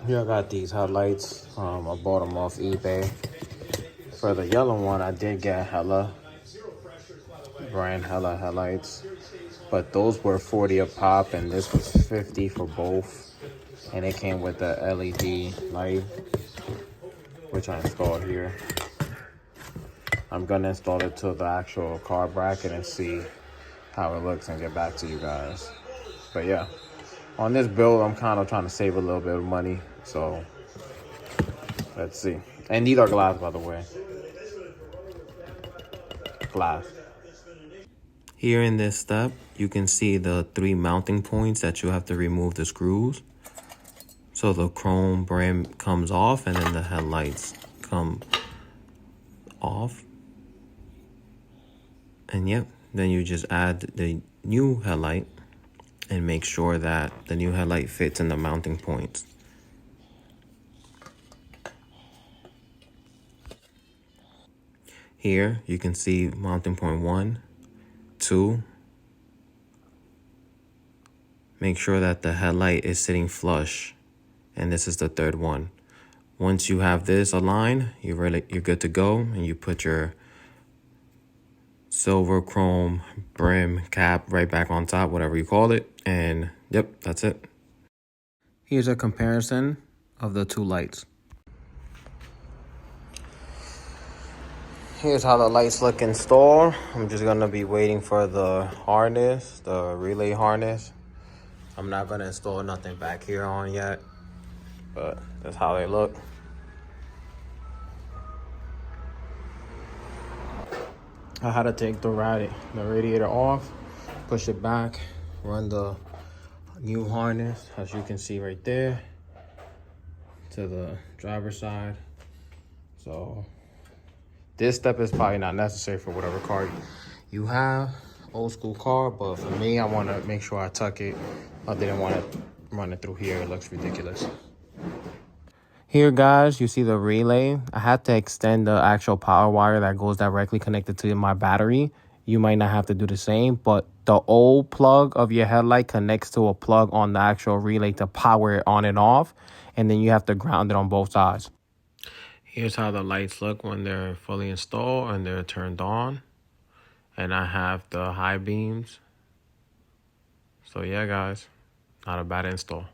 Here I got these headlights. I bought them off eBay. For the yellow one, I did get hella headlights. But those were 40 a pop, and this was 50 for both. And it came with the LED light, which I installed here. I'm gonna install it to the actual car bracket and see how it looks and get back to you guys. But yeah, on this build, I'm kind of trying to save a little bit of money. So let's see. And these are glass, by the way. Glass. Here in this step, you can see the 3 mounting points that you have to remove the screws. So the chrome brim comes off and then the headlights come off. And yep, then you just add the new headlight and make sure that the new headlight fits in the mounting points. Here you can see mounting point 1, 2. Make sure that the headlight is sitting flush, and this is the 3rd one. Once you have this aligned, you're good to go, and you put your silver chrome brim cap right back on top, whatever you call it, and yep, that's it. Here's a comparison of the 2 lights. Here's how the lights look installed. I'm just gonna be waiting for the harness, the relay harness. I'm not gonna install nothing back here on yet, but that's how they look. I had to take the radiator off, push it back, run the new harness, as you can see right there, to the driver's side. So this step is probably not necessary for whatever car you have, old school car, but for me, I want to make sure I tuck it. I didn't want to run it through here. It looks ridiculous. Here, guys, you see the relay. I had to extend the actual power wire that goes directly connected to my battery. You might not have to do the same, but the old plug of your headlight connects to a plug on the actual relay to power it on and off, and then you have to ground it on both sides. Here's how the lights look when they're fully installed and they're turned on. And I have the high beams. So yeah, guys, not a bad install.